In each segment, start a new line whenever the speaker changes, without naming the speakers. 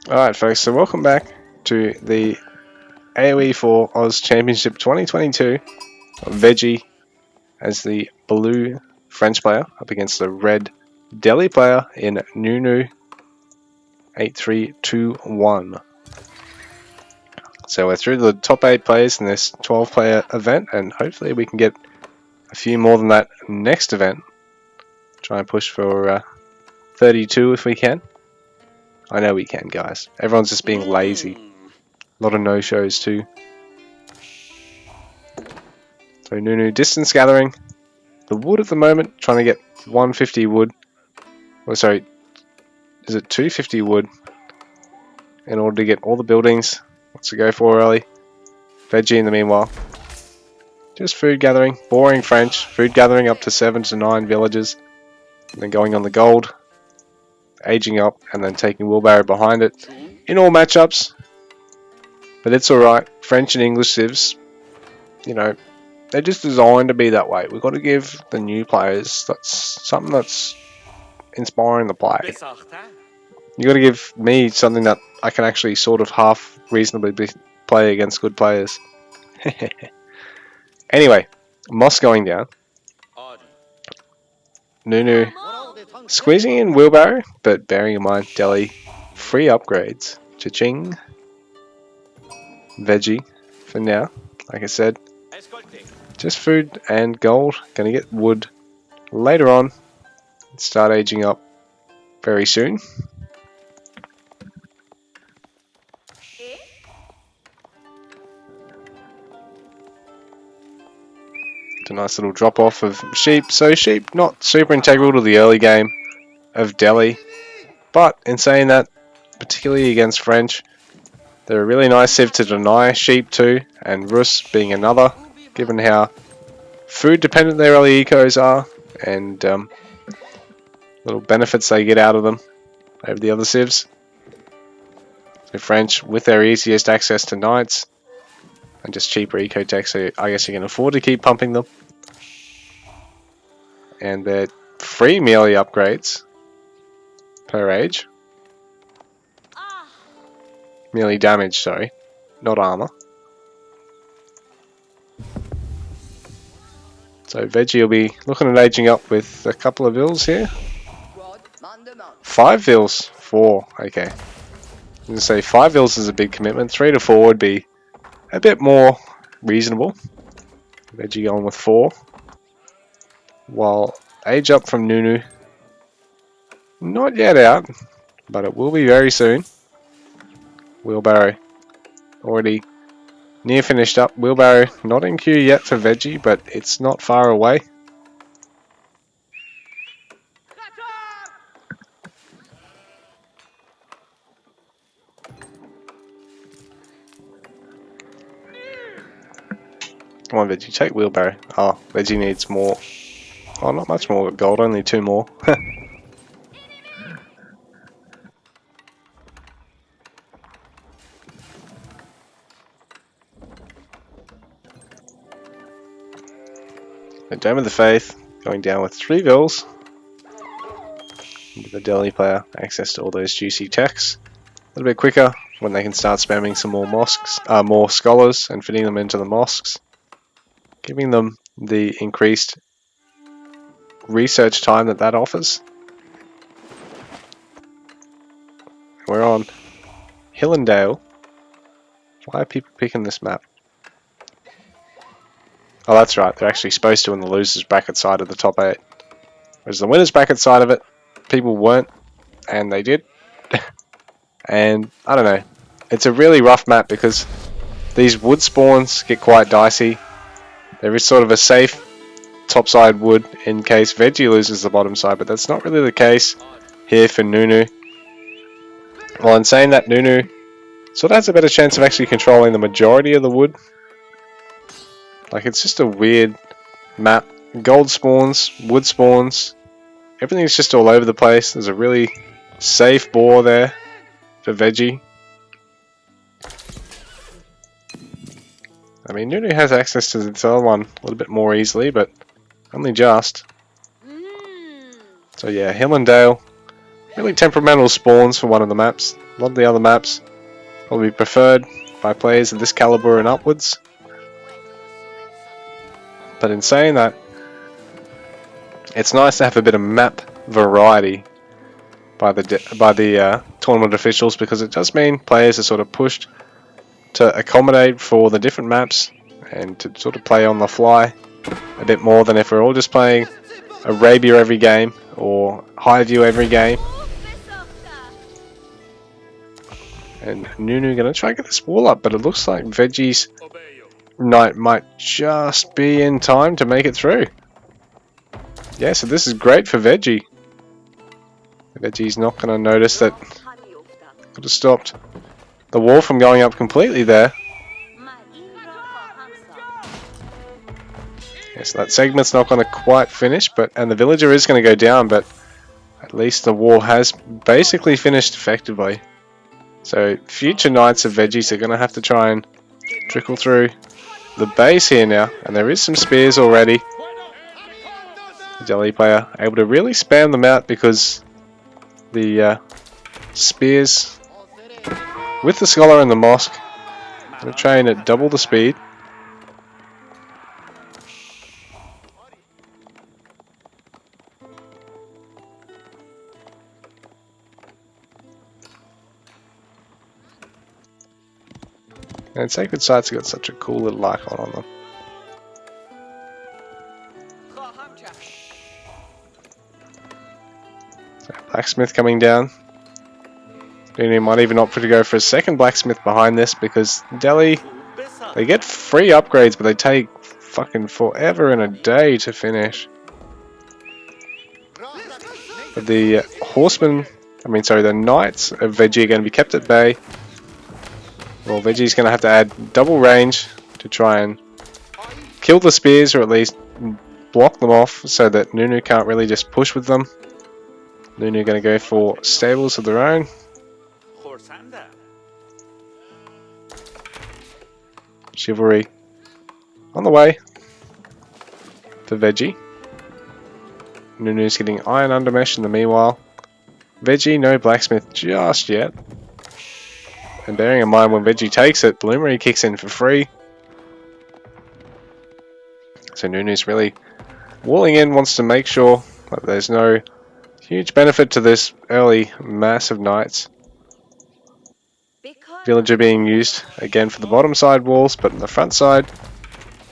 Alright folks, so welcome back to the AoE4 Oz Championship 2022. Vegie as the blue French player up against the red Delhi player in GnuGnu 8321. So we're through the top 8 players in this 12 player event, and hopefully we can get a few more than that next event. Try and push for 32 if we can. I know we can, guys. Everyone's just being lazy. A lot of no-shows too. So GnuGnu distance gathering. The wood at the moment, trying to get 150 wood. Oh, sorry, is it 250 wood in order to get all the buildings? What's to go for early? Vegie in the meanwhile. Just food gathering, boring French. Food gathering up to 7 to 9 villages. And then going on the gold. Aging up and then taking wheelbarrow behind it. In all matchups. But it's alright. French and English civs, you know, they're just designed to be that way. We've got to give the new players something that's inspiring the play. You got to give me something that I can actually sort of half reasonably play against good players. Anyway, Moss going down. GnuGnu squeezing in wheelbarrow, but bearing in mind Delhi free upgrades. Cha-ching. Vegie for now, like I said. Just food and gold. Gonna get wood later on. Start aging up very soon. It's a nice little drop off of sheep. So sheep not super integral to the early game of Delhi, but in saying that, particularly against French, they're a really nice civ to deny sheep too, and Rus being another, given how food dependent their early ecos are, and little benefits they get out of them over the other civs. So French, with their easiest access to knights, and just cheaper eco tech, so I guess you can afford to keep pumping them. And their free melee upgrades per age. Melee damage, sorry, not armor. So Vegie will be looking at aging up with a couple of vills here. 5 vills, 4, okay. I'm going to say 5 vills is a big commitment, 3 to 4 would be a bit more reasonable. Vegie going with 4. While age up from GnuGnu, not yet out, but it will be very soon. Wheelbarrow already near finished up. Wheelbarrow not in queue yet for Vegie, but it's not far away. Come on, Vegie, take wheelbarrow. Oh, Vegie needs more. Oh, not much more gold, only 2 more. The Dome of the Faith going down with 3 vills. The Delhi player access to all those juicy techs. A little bit quicker when they can start spamming some more mosques, more scholars, and fitting them into the mosques, giving them the increased research time that offers. We're on Hillendale. Why are people picking this map? Oh, that's right. They're actually supposed to in the losers bracket side of the top 8. Whereas the winners bracket side of it, people weren't, and they did. And I don't know. It's a really rough map because these wood spawns get quite dicey. There is sort of a safe topside wood in case Vegie loses the bottom side, but that's not really the case here for GnuGnu. Well, in saying that, GnuGnu sort of has a better chance of actually controlling the majority of the wood. Like, it's just a weird map. Gold spawns, wood spawns, everything's just all over the place. There's a really safe boar there for Vegie. I mean, GnuGnu has access to this other one a little bit more easily, but only just. So yeah, Hillendale really temperamental spawns for one of the maps. A lot of the other maps probably preferred by players of this caliber and upwards. But in saying that, it's nice to have a bit of map variety by the tournament officials, because it does mean players are sort of pushed to accommodate for the different maps and to sort of play on the fly a bit more than if we're all just playing Arabia every game or Highview every game. And GnuGnu gonna try and get this wall up, but it looks like Vegie's knight might just be in time to make it through. Yeah, so this is great for Vegie. Vegie's not gonna notice that. Could have stopped the wall from going up completely there. Yes, that segment's not going to quite finish, and the villager is going to go down, but at least the wall has basically finished effectively. So future knights of Veggies are going to have to try and trickle through the base here now, and there is some spears already. The Jelly player able to really spam them out, because the spears with the scholar and the mosque are trying at double the speed. And Sacred Sites have got such a cool little icon on them. So Blacksmith coming down. GnuGnu might even opt to go for a second Blacksmith behind this, because Delhi, they get free upgrades, but they take fucking forever and a day to finish. But the the Knights of Vegie are going to be kept at bay. Well, Veggie's going to have to add double range to try and kill the spears, or at least block them off, so that GnuGnu can't really just push with them. GnuGnu going to go for stables of their own. Chivalry on the way for Vegie. GnuGnu's getting Iron Undermesh in the meanwhile. Vegie, no Blacksmith just yet. And bearing in mind, when Vegie takes it, Bloomery kicks in for free. So GnuGnu's really walling in, wants to make sure that there's no huge benefit to this early mass of knights. Villager being used again for the bottom side walls, but on the front side,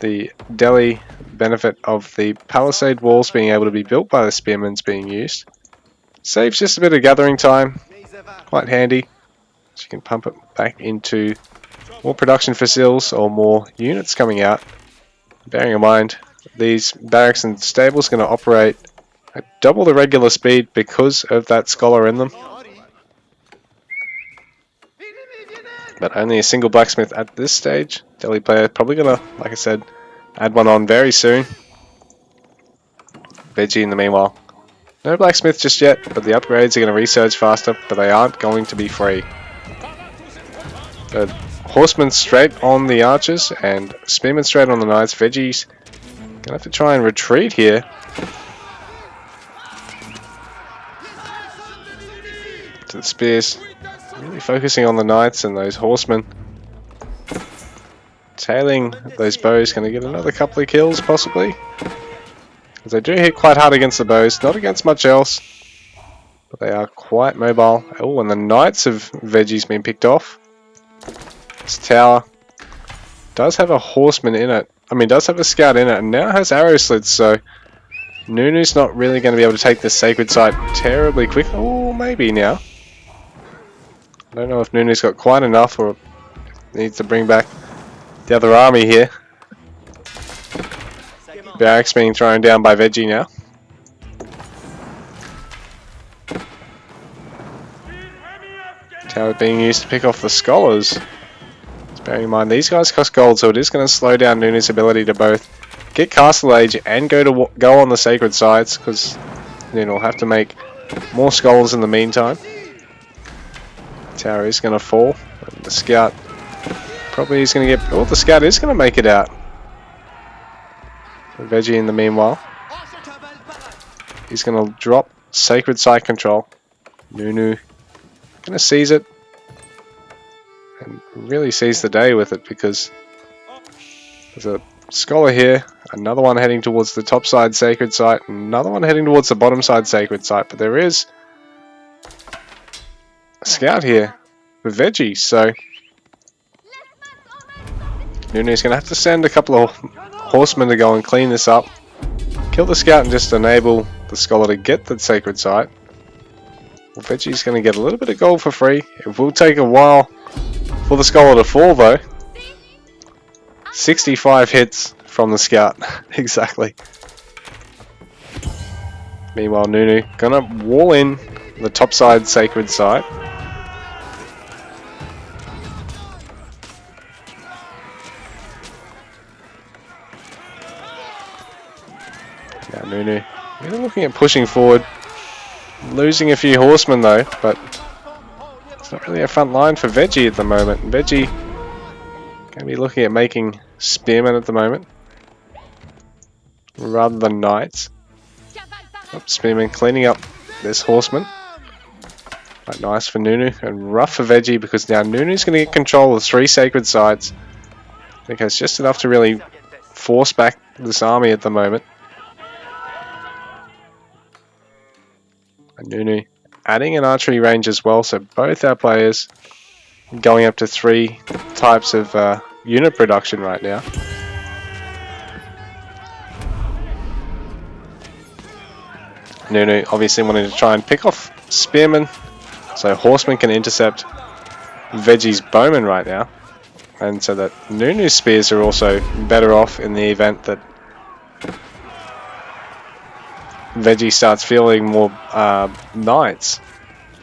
the Delhi benefit of the palisade walls being able to be built by the spearmen's being used. Saves just a bit of gathering time, quite handy. So you can pump it back into more production for sills or more units coming out. Bearing in mind, these barracks and stables are going to operate at double the regular speed because of that scholar in them. But only a single Blacksmith at this stage. Delhi player probably going to, like I said, add one on very soon. Vegie in the meanwhile. No Blacksmith just yet, but the upgrades are going to resurge faster, but they aren't going to be free. Horsemen straight on the archers and spearmen straight on the knights. Veggie's gonna have to try and retreat here. To the spears. Really focusing on the knights and those horsemen. Tailing those bows, gonna get another couple of kills possibly. Because they do hit quite hard against the bows, not against much else. But they are quite mobile. Oh, and the knights of Veggie's been picked off. This tower does have a horseman in it. Does have a scout in it, and now has arrow slits, so GnuGnu's not really going to be able to take this sacred site terribly quick. Oh, maybe now. I don't know if GnuGnu's got quite enough, or needs to bring back the other army here. Barracks being thrown down by Vegie now. Tower being used to pick off the scholars. Bearing in mind, these guys cost gold, so it is going to slow down GnuGnu's ability to both get Castle Age and go on the sacred sites, because GnuGnu will have to make more scholars in the meantime. Tower is going to fall. The scout probably is going to get. Oh, the scout is going to make it out. Vegie in the meanwhile, he's going to drop sacred site control. GnuGnu gonna seize it and really seize the day with it, because there's a scholar here, another one heading towards the top side sacred site, another one heading towards the bottom side sacred site, but there is a scout here for Vegie, so GnuGnu's going to have to send a couple of horsemen to go and clean this up, kill the scout and just enable the scholar to get the sacred site. Well, Vegie's going to get a little bit of gold for free. It will take a while for the scholar to fall though. 65 hits from the scout, exactly. Meanwhile, GnuGnu gonna wall in the topside sacred site. Now GnuGnu really looking at pushing forward, losing a few horsemen though, but it's not really a front line for Vegie at the moment. Vegie gonna be looking at making spearmen at the moment rather than knights. Spearmen cleaning up this horseman. Quite nice for GnuGnu and rough for Vegie, because now GnuGnu's going to get control of 3 sacred sites. I think it's just enough to really force back this army at the moment. And GnuGnu adding an archery range as well, so both our players going up to 3 types of unit production right now. GnuGnu obviously wanting to try and pick off spearmen, so horsemen can intercept Vegie's bowmen right now, and so that GnuGnu's spears are also better off in the event that Vegie starts fielding more knights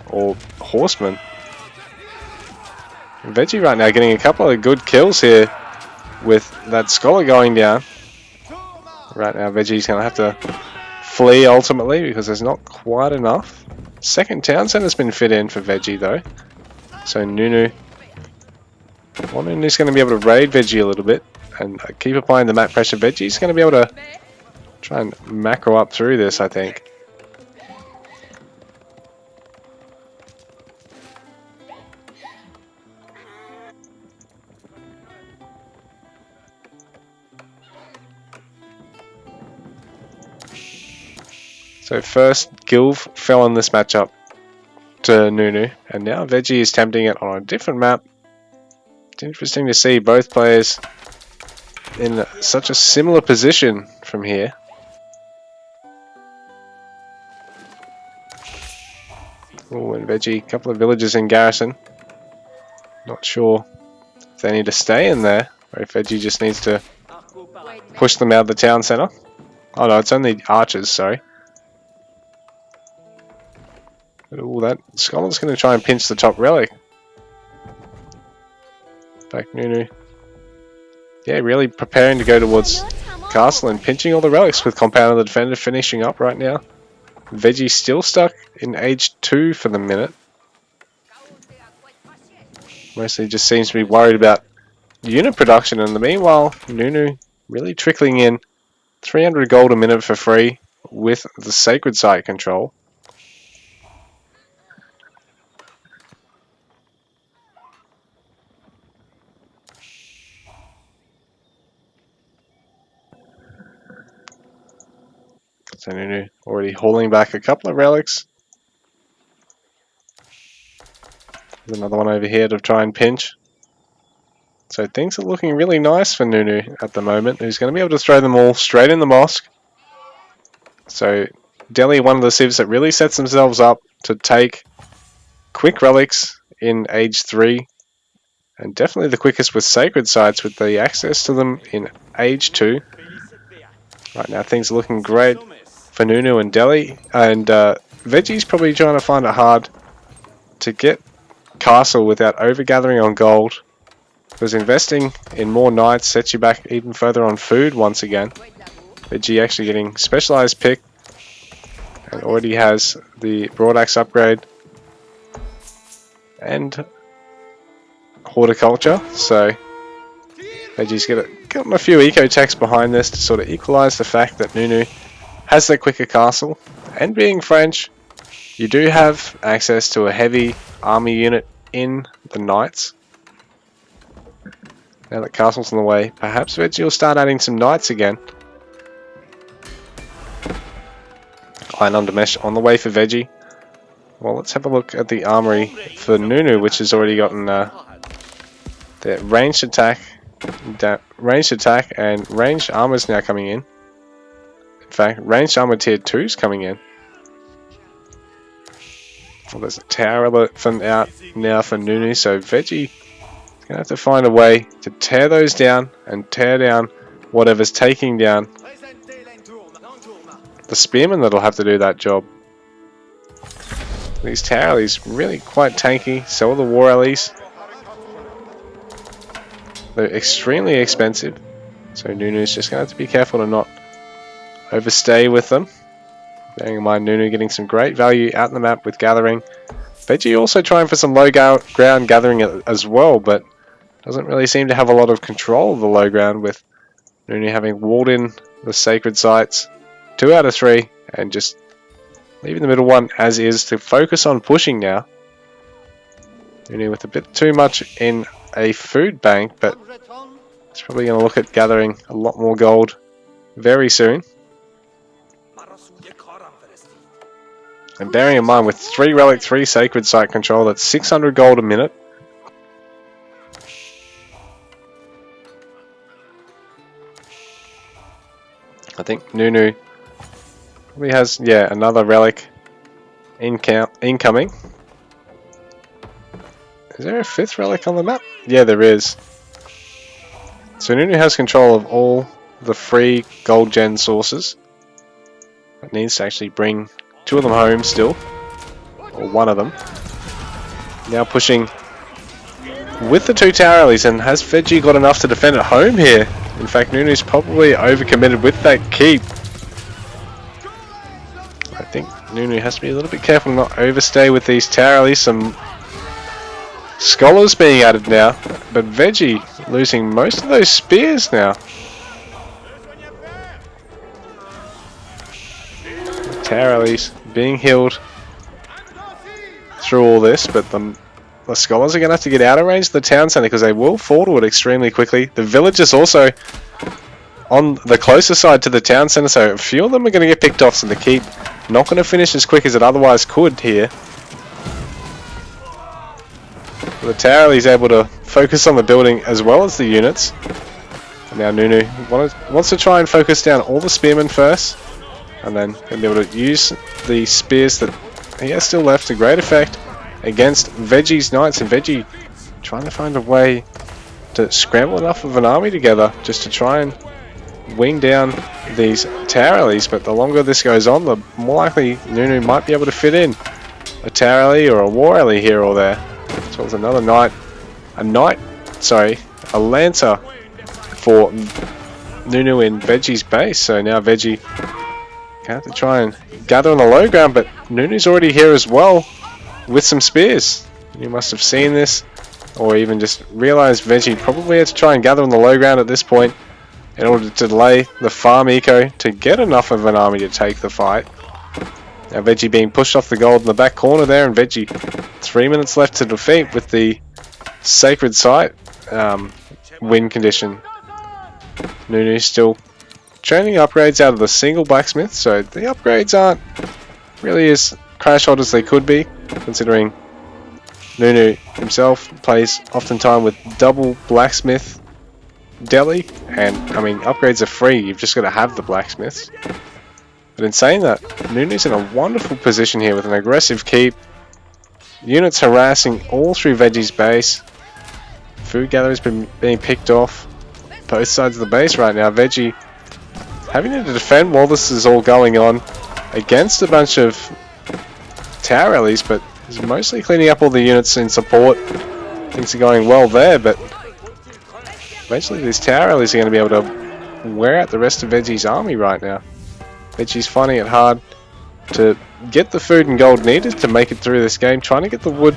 or horsemen. Vegie right now getting a couple of good kills here with that scholar going down. Right now Vegie's going to have to flee ultimately, because there's not quite enough. Second town center's been fit in for Vegie though, so GnuGnu's going to be able to raid Vegie a little bit and keep applying the map pressure. Vegie's going to be able to try and macro up through this, I think. So first, Gilv fell in this matchup to GnuGnu, and now Vegie is tempting it on a different map. It's interesting to see both players in such a similar position from here. Oh, and Vegie, a couple of villages in garrison. Not sure if they need to stay in there, or if Vegie just needs to push them out of the town centre. Oh no, it's only archers, sorry. Oh, that scholar's going to try and pinch the top relic. Back GnuGnu. Yeah, really preparing to go towards castle and pinching all the relics, with Compound of the Defender finishing up right now. Vegie still stuck in age 2 for the minute. Mostly just seems to be worried about unit production, and meanwhile GnuGnu really trickling in 300 gold a minute for free with the sacred site control. So GnuGnu already hauling back a couple of relics. There's another one over here to try and pinch. So things are looking really nice for GnuGnu at the moment, who's going to be able to throw them all straight in the mosque. So Delhi, one of the civs that really sets themselves up to take quick relics in age 3, and definitely the quickest with sacred sites with the access to them in age 2. Right now things are looking great for GnuGnu and Delhi, and Vegie's probably trying to find it hard to get castle without overgathering on gold, because investing in more knights sets you back even further on food once again. Vegie actually getting specialized pick and already has the broadaxe upgrade and horticulture, so Vegie's getting a few eco techs behind this to sort of equalize the fact that GnuGnu has the quicker castle, and being French, You do have access to a heavy army unit in the knights. Now that castle's on the way, perhaps Vegie will start adding some knights again. Iron under mesh on the way for Vegie. Well, let's have a look at the armory for GnuGnu, which has already gotten the ranged attack, and ranged armor's now coming in. In fact, ranged armor tier 2 is coming in. Well, there's a tower alert from out now for GnuGnu, so Vegie is going to have to find a way to tear those down and tear down whatever's taking down the spearmen that'll have to do that job. These tower allies really quite tanky, so are the war allies. They're extremely expensive, so GnuGnu's just going to have to be careful to not overstay with them. Bearing in mind GnuGnu getting some great value out in the map with gathering. Vegie also trying for some low ground gathering as well, but doesn't really seem to have a lot of control of the low ground, with GnuGnu having walled in the sacred sites 2 out of 3 and just leaving the middle one as is to focus on pushing now. GnuGnu with a bit too much in a food bank, but it's probably going to look at gathering a lot more gold very soon. And bearing in mind with 3 relic, 3 sacred site control, that's 600 gold a minute. I think GnuGnu probably has, yeah, another relic incoming. Is there a 5th relic on the map? Yeah, there is. So GnuGnu has control of all the free gold gen sources. It needs to actually bring 2 of them home still, or 1 of them. Now pushing with the 2 tower allies, and has Vegie got enough to defend at home here? In fact, GnuGnu's probably overcommitted with that keep. I think GnuGnu has to be a little bit careful not overstay with these tower allies. Some scholars being added now, but Vegie losing most of those spears now. Tower allies being healed through all this, but the scholars are going to have to get out of range of the town centre because they will fall to it extremely quickly. The villagers also on the closer side to the town centre, so a few of them are going to get picked off, so the keep not going to finish as quick as it otherwise could here. The tower allies able to focus on the building as well as the units. And now GnuGnu wants to try and focus down all the spearmen first, and then be able to use the spears that he has still left to great effect against Vegie's knights, and Vegie trying to find a way to scramble enough of an army together just to try and wing down these tower allies. But the longer this goes on, the more likely GnuGnu might be able to fit in a tower ally or a war ally here or there. As well as another knight, a lancer for GnuGnu in Vegie's base. So now Vegie can have to try and gather on the low ground, but GnuGnu's already here as well with some spears. You must have seen this, or even just realized Vegie probably had to try and gather on the low ground at this point in order to delay the farm eco to get enough of an army to take the fight. Now Vegie being pushed off the gold in the back corner there, and Vegie 3 minutes left to defeat with the sacred site win condition. GnuGnu still churning upgrades out of the single blacksmith, so the upgrades aren't really as crash hot as they could be, considering GnuGnu himself plays oftentimes with double blacksmith deli, and I mean upgrades are free, you've just got to have the blacksmiths. But in saying that, GnuGnu's in a wonderful position here with an aggressive keep, units harassing all through Vegie's base, food gatherers being picked off both sides of the base right now. Vegie having to defend while this is all going on against a bunch of tower allies, but is mostly cleaning up all the units in support. Things are going well there, but eventually these tower allies are going to be able to wear out the rest of Vegie's army right now. Vegie's finding it hard to get the food and gold needed to make it through this game, trying to get the wood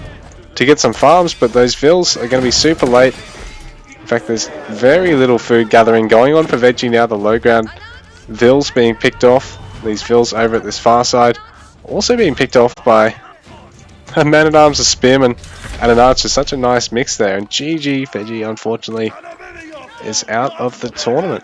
to get some farms, but those vills are going to be super late. In fact, there's very little food gathering going on for Vegie now. The low ground vills being picked off. These vills over at this far side Also being picked off by a man-at-arms, a spearman, and an archer. Such a nice mix there. And GG, Vegie, unfortunately, is out of the tournament.